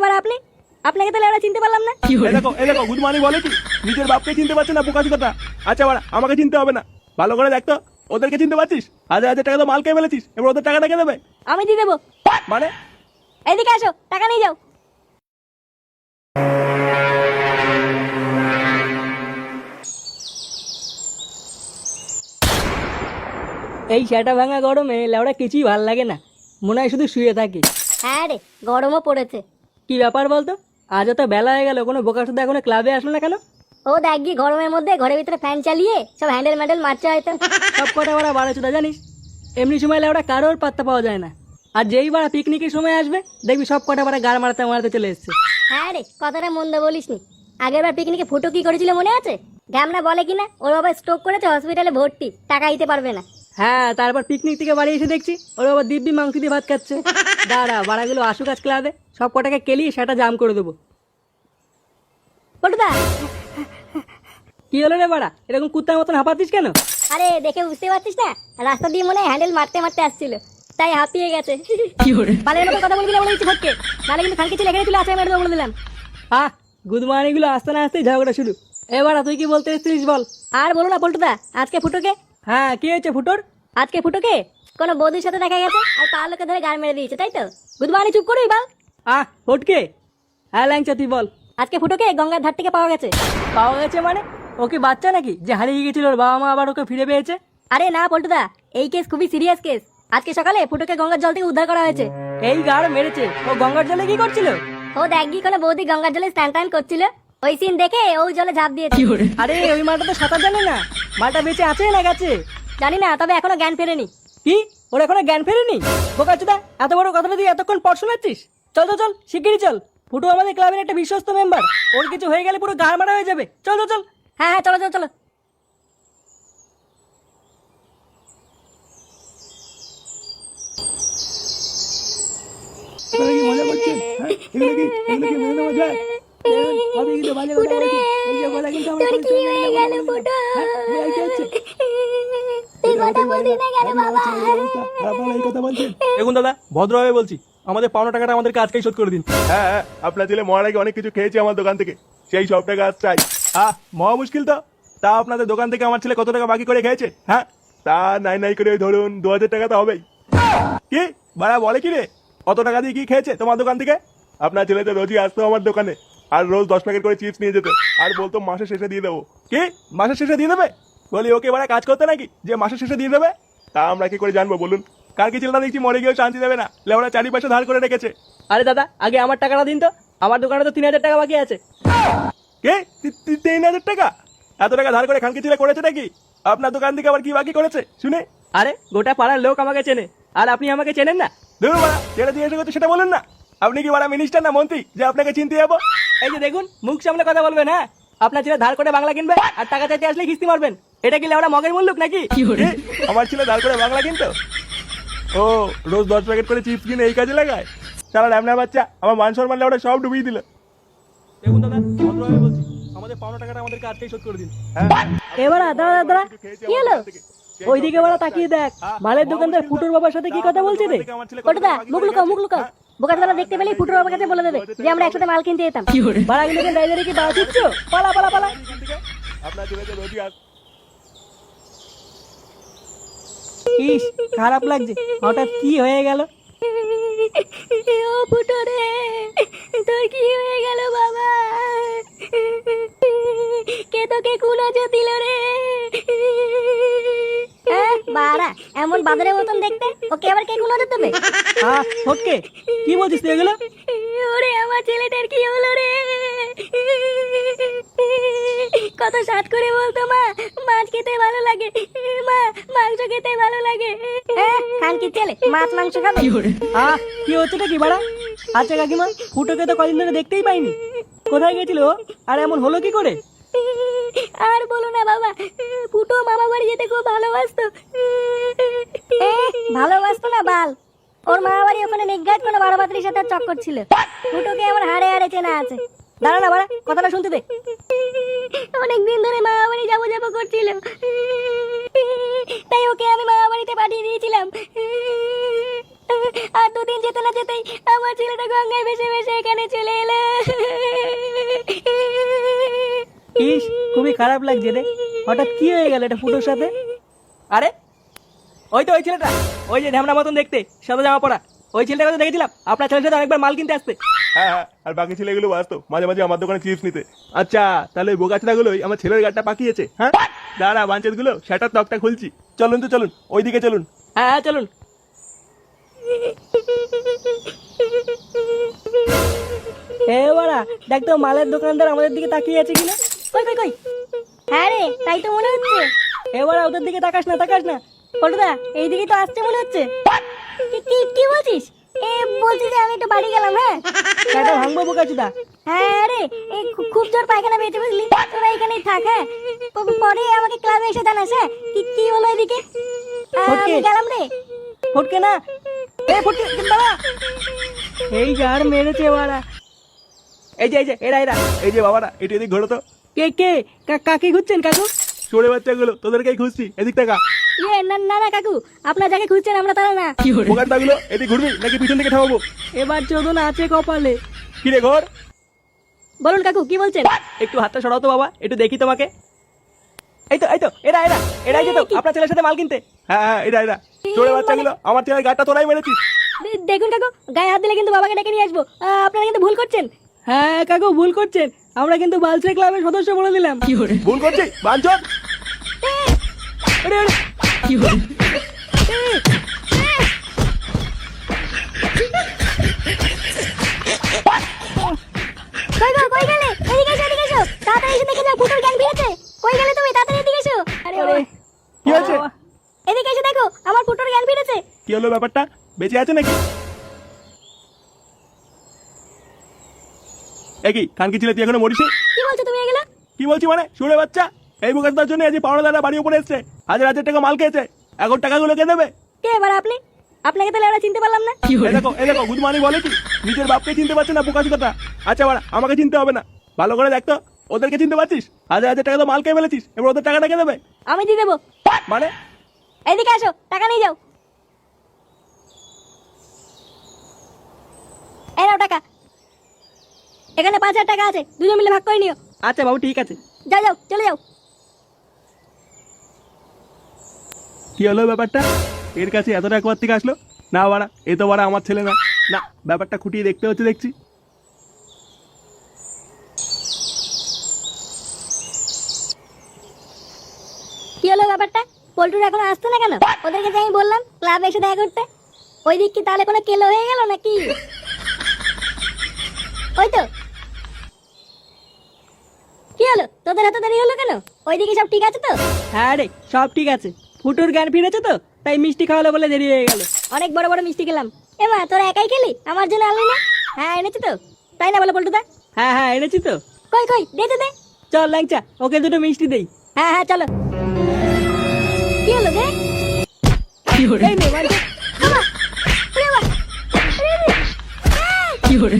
বাড়া আপনি? আপনাকে তাহলে আমরা চিনতে পারলাম না। এই দেখো গুদমানি বলে কি নিজের বাপকে চিনতে পারছে না, বোকা চোদাটা। আচ্ছা বাড়া, আমাকে চিনতে হবে না, ভালো করে দেখ তো ওদেরকে চিনতে পারছিস? হাজার হাজার টাকা তো মাল খেয়ে ফেলেছিস, এবার ওদের টাকাটা কে দেবে? আমি দিয়ে দেবো। মানে এইদিকে আসো, টাকা নিয়ে যাও। এই সেটা ভাঙা গরমে লেওড়া কিছুই ভাল লাগে না, মনে হয় শুধু শুয়ে থাকি। হ্যাঁ রে, গরমও পড়েছে। কি ব্যাপার বলতো, আজও তো বেলা হয়ে গেল, কোনো বোকা শুধু এখনো ক্লাবে আসলো না কেন? ও দেখ গিয়ে গরমের মধ্যে ঘরের ভিতরে ফ্যান চালিয়ে সব হ্যান্ডেল ম্যান্ডেল মারছে হয়তো। সব কটা বাড়া বারো চোদা জানিস, এমনি সময় লেওড়া কারোর পাত্তা পাওয়া যায় না। আর যেই বাড়া পিকনিকের সময় আসবে দেখবি সব কটা বাড়া গাড় মারাতে মারাতে চলে এসছে। হ্যাঁ রে, কথাটা মন্দ বলিসনি। আগের বার পিকনিকে ফুটো কি করেছিল মনে আছে? ঘ্যামনা বলে কিনা ওর বাবা স্ট্রোক করেছে, হসপিটালে ভর্তি, টাকা দিতে পারবে না। হ্যাঁ, তারপর পিকনিক থেকে বাড়ি এসে দেখছি ওর বাবা দিব্যি মাংস দিয়ে ভাত খাচ্ছে। দাঁড়া, বাড়াগুলো আসুক আজ ক্লাবে, সব কটাকে কেলিয়ে সেটা জাম করে দেবো। পল্টুদা, কি হলো রে বাড়া, এরকম কুত্তার মতন হাঁপাচ্ছিস কেন? আরে দেখে বুঝতে পারছিস না, রাস্তা দিয়ে মনে হয় হ্যান্ডেল মারতে মারতে আসছিল, তাই হাঁপিয়ে গেছে। বালের মতো কথা বলবি না বলে দিচ্ছি ফটকে, নাহলে কিন্তু খানকে ছিল এখানে চলে আসে, মেরে দেবো বলে দিলাম। আহ, গুদমানিগুলো আসতে না আসতেই ঝগড়া শুরু। এবার তুই কি বলতে এসেছিস বল। আর বলো না পল্টুদা, আজকে ফুটোকে হ্যাঁ, কি হয়েছে ফুটোর? আজকে ফুটোকে কোনো বৌদির সাথে দেখা গেছে, আর পাড়ার লোকে ধরে গাড় মেরে দিয়েছে, তাই তো? গুদমানি চুপ করবি বাল। আহ ফটকে, হ্যাঁ ল্যাংচা তুই বল। আজকে ফুটোকে গঙ্গার ধার থেকে পাওয়া গেছে। পাওয়া গেছে মানে? ও কি বাচ্চা নাকি যে হারিয়ে গেছিল, ওর বাবা মা আবার ওকে ফিরে পেয়েছে? আরে না পল্টুদা, এই কেস খুবই সিরিয়াস কেস। আজকে সকালে ফুটোকে গঙ্গার জল থেকে উদ্ধার করা হয়েছে। এই গাড় মেরেছে, ও গঙ্গার জলে কি করছিল? ও দেখ গিয়ে কোনো বৌদি গঙ্গার জলে স্নান টান করছিল, ওই সিন দেখে ওই জলে ঝাঁপ দিয়েছে। আরে ওই মালটা তো সাঁতার জানে না, মালটা বেঁচে আছে না গেছে? জানি না, তবে এখনো জ্ঞান ফেরেনি। কি, ওর এখনো জ্ঞান ফেরেনি? বোকাচোদা, এত বড় কথাটা তুই এতক্ষণ পর শোনাচ্ছিস? চল চল চল, শিগগিরই চল। ফুটু আমাদের ক্লাবের একটা বিশ্বস্ত মেম্বার, ওর কিছু হয়ে গেলে পুরো গাড় মারা হয়ে যাবে। চল চল চল। হ্যাঁ হ্যাঁ, চলো চলো চলো। মজা করছেন? হ্যাঁ, এগুলো কি মেনে নেওয়া যায়? আমি কিন্তু বাজে কথা বলছি, এই যে কথা কিন্তু আমার তোর কি হয়ে গেল ফুটো? তুই কথা বলছিস না কেন বাবা? আপনারা এই কথা বলছেন? দেখুন দাদা, ভদ্রভাবে বলছি, আমাদের পাওনা টাকাটা আমাদেরকে আজকেই শোধ করে দিন। হ্যাঁ হ্যাঁ, আপনার ছেলে মরার আগে অনেক কিছু খেয়েছে আমার দোকান থেকে, সেই সব টাকা আজ চাই। মহা মুশকিল তো। তা আপনাদের দোকান থেকে আমার ছেলে কত টাকা বাকি করে খেয়েছে? হ্যাঁ, তা নাই নাই করে ওই ধরুন 2000 টাকা তো হবেই। কি ভাড়া বলে কি রে, কত টাকা দিয়ে কি খেয়েছে তোমার দোকান থেকে? আপনার ছেলে তো রোজই আসতো আমার দোকানে, আর রোজ 10 প্যাকেট করে চিপস নিয়ে যেত, আর বলতো মাসের শেষে দিয়ে দেবো। কি মাসের শেষে দিয়ে দেবে? বলি ওকে বাড়া কাজ করতে নাকি যে মাসের শেষে দিয়ে দেবে? তা আমরা কি করে জানবো বলুন? কার কি ছেলেটা দেখছি মরে গিয়েও শান্তি দেবে না, লেওড়া 4 পয়সা ধার করে রেখেছে। আরে দাদা, আগে আমার টাকাটা দিন তো, আমার দোকানে তো 3000 টাকা বাকি আছে। কে 3000 টাকা? এত টাকা ধার করে খানকি ছেলে করেছে নাকি? আপনার দোকান থেকে আবার কি বাকি করেছে শুনে? আরে গোটা পাড়ার লোক আমাকে চেনে, আর আপনি আমাকে চেনেন না? ধরুন বাড়া, যেটা দিয়ে এসে করছে সেটা বলুন না। আপনি কি বাড়া মিনিস্টার না মন্ত্রী যে আপনাকে চিনতে যাবো? এই যে দেখুন, মুখ সামলে কথা বলবেন। হ্যাঁ, আপনার ছেলে ধার করে বাংলা কিনবে আর টাকা চাইতে আসলে কিস্তি মারবেন, এটা কি লেওড়া মগের মূল্য নাকি? কি? আমার ছেলে ধার করে বাংলা কিনতো? ও রোজ 10 প্যাকেট করে চিপস কিনে এই কাজে লাগায়? সারা ল্যামনা বাচ্চা, আমার মান সম্মান ওটা সব ডুবিয়ে দিল। দেখুন দাদা, ভদ্রভাবে বলছি, আমাদের পাওনা টাকাটা আমাদেরকে আজকেই শোধ করে দিন। এবার দাঁড়া দাঁড়া, কি হলো? ওইদিকে বলা তাকিয়ে দেখ, মালের দোকানদার ফুটোর বাবার সাথে কি কথা বলছে রে? পল্টুদা, মুখ লুকাও মুখ লুকাও। বোকাচোদারা দেখতে পেলেই ফুটোর বাবার কাছে বলে দেবে যে আমরা একসাথে মাল কিনতে যেতাম। বাড়া কিন্তু দাঁড়িয়ে কি বাড়া দিচ্ছ? পালা পালা পালা। আপনার ছেলে তো রোজই আস। ইস, খারাপ লাগছে, হঠাৎ কি হয়ে গেল? ও ফুটো রে, তোর কি হয়ে গেল বাবা? কে তোকে কুনজর দিল রে? বাড়া, এমন বাদরের মতন দেখতে, ওকে আবার কে কুনজর দেবে? হ্যাঁ ওকে, কি বলছিস তুই এগুলো? ওরে আমার ছেলেটার কি হলো রে? কত সাত করে বলতো মা, মাছ খেতে ভালো লাগে, মা মাংস খেতে ভালো লাগে। খান কি ছেলে মাছ মাংস খাবে? কি হচ্ছেটা কি বাড়া? আচ্ছা কাকিমা, ফুটোকে তো কদিন ধরে দেখতেই পাইনি, কোথায় গেছিল ও? আর এমন হলো কি করে? আর বলো না বাবা, ফুটো মামা বাড়ি যেতে খুব ভালোবাসতো। ভালোবাসতো না বাল, ওর মামা বাড়ি ওখানে নিজ্ঞাত কোনো বারো বাতির সাথে চক্কর ছিল। ফুটোকে আমার হাড়ে হাড়ে চেনা আছে। দাঁড়া না বাড়া, কথাটা শুনতে দে। অনেকদিন ধরে মামা বাড়ি যাবো যাবো করছিল, তাই ওকে আমি মামা বাড়িতে পাঠিয়ে দিয়েছিলাম। আর দুদিন যেতে না যেতেই আমার ছেলেটা গঙ্গায় ভেসে ভেসে এখানে চলে এলো। ইস, খুবই খারাপ লাগছে রে। হঠাৎ কি হয়ে গেল এটা ফুটোর সাথে? আরে ওই তো ওই ছেলেটা, ওই যে ঢ্যামনা মতন দেখতে, সাদা জামা পরা, ওই ছেলেটাকে তো দেখেছিলাম আপনার ছেলের সাথে অনেকবার মাল কিনতে আসতে। হ্যাঁ হ্যাঁ, আর বাকি ছেলেগুলো আসতো মাঝে মাঝে আমার দোকানে চিপস নিতে। আচ্ছা, তাহলে ওই বোকাচোদাগুলোই আমার ছেলের গাড়িটা পাকিয়েছে। হ্যাঁ দাঁড়া, বাঞ্চেত গুলো সেটার তকটা খুলছি। চলুন তো চলুন, ওইদিকে চলুন। হ্যাঁ হ্যাঁ চলুন। বাড়া, দেখ তো মালের দোকানদার আমাদের দিকে তাকিয়ে আছে কিনা। কই কই কই, হ্যাঁ রে তাই তো মনে হচ্ছে। বাড়া, ওদের দিকে তাকাস না, তাকাস না। পল্টুদা এইদিকে তো আসছে মনে হচ্ছে। কি বলছিস? বলছি যে আমি একটু বাড়ি গেলাম। হ্যাঁ সেটা ভাঙবো বোকাচোদা। হ্যাঁ রে, খুব জোর পায়খানা পেয়েছে বুঝলি, তোরা এখানেই থাক। হ্যাঁ পরে আমাকে ক্লাবে এসে জানাস। হ্যাঁ কি হলো এদিকে? আমি গেলাম রে। ফটকে না, ফটকে দাঁড়া। এই গাড় মেরেছে বাড়া। এই যে এরা এরা। এই যে বাবারা, এটা এদিক ঘোরো তো। কে কাকে খুঁজছেন কাকু? চোরে বাচ্চাগুলো তোদেরকেই খুঁজছি, এদিক টাকা। না না না কাকু, আপনার যাকে খুঁজছেন আমরা তারা না। বোকাটাগুলো এদিক ঘুরবি নাকি পিছন দিকে ঠামাবো? এবার চোদন আছে কপালে। কি রে ঘর? বলুন কাকু কি বলছেন? একটু হাতটা সরাও তো বাবা, একটু দেখি তোমাকে। এই তো এরাই যেত আপনার ছেলের সাথে মাল কিনতে। হ্যাঁ হ্যাঁ, এটা চোরে বাচ্চাগুলো আমার ছেলের গাড়িটা তোরাই মেরেছিস। দেখুন কাকু, গায়ে হাত দিলে কিন্তু বাবাকে ডেকে নিয়ে আসবো। আপনারা কিন্তু ভুল করছেন। হ্যাঁ কাকু, ভুল করছেন। আমরা কিন্তু বালছেড়ে ক্লাবের সদস্য বলে দিলাম। ভুল করছি বাঞ্চন। কই গেলে? এদিকে এসো তাড়াতাড়ি এসে দেখে যাও ফুটোর জ্ঞান ফিরেছে। কই গেলে তুমি? তাড়াতাড়ি এদিকে এসো। আরে কি হয়েছে? এদিকে এসে দেখো আমার ফুটোর জ্ঞান ফিরেছে। কি হলো ব্যাপারটা? বেঁচে আছে নাকি? একই কানকি ছিলে, তুই এখনো মরিস? কি বলছো তুমি এগুলো? কি বলছি মানে, শুনে বাচ্চা, এই বোকাটার জন্য আজ পাওনাদাররা বাড়ি উপরে এসছে, হাজার টাকা মাল খেয়েছে। এখন টাকাগুলো কে দেবে? কে এবার আপনি? আপনাকে তাহলে আমরা চিনতে পারলাম না। এই দেখো গুদমানি বলে কি, নিজের বাপকে চিনতে পারছে না বোকাচোদাটা। আচ্ছা বাড়া, আমাকে চিনতে হবে না, ভালো করে দেখতো ওদেরকে চিনতে পারছিস? হাজার টাকা তো মাল খেয়ে ফেলেছিস, এবার ওদের টাকাটা কে দেবে? আমি দিয়ে দেবো। মানে? এইদিকে আসো, টাকা নিয়ে যাও। এই নাও টাকা, এখানে 5,000 টাকা আছে, দুজন মিলে ভাগ করে নিও। আচ্ছা বাবু, ঠিক আছে। যাও চলে যাও। কি হলো ব্যাপারটা? এর কাছে এত টাকা কোথা থেকে আসলো? না বাড়া, এ তো বাড়া আমার ছেলে না। না, ব্যাপারটা খুঁটিয়ে দেখতে হচ্ছে দেখছি। কি হলো ব্যাপারটা? পল্টুর এখন আসতো না কেন? ওদেরকে যে আমি বললাম ক্লাবে এসে দেখা করতে, ওই দিক কি তাহলে কোনো কেলো হয়ে গেল নাকি? ওই তো। কি হলো, তোদের এত দেরি হলো কেন? ওইদিকে সব ঠিক আছে তো? হ্যাঁ রে, সব ঠিক আছে। ফুটোর জ্ঞান ফিরেছে তো, তাই মিষ্টি খাওয়ালো বলে দেরি হয়ে গেল। অনেক বড় বড় মিষ্টি খেলাম। এমা তোরা একাই খেলি, আমার জন্য আনলি না? হ্যাঁ এনেছি তো, তাই না বলো পল্টুদা? হ্যাঁ এনেছি তো। কই দে। চল ল্যাংচা, ওকে দুটো মিষ্টি দেই। হ্যাঁ চলো। কি হলো রে? এই নে, বাড়ি। বাবা, ওরে বাবা, ওরে, ওরে।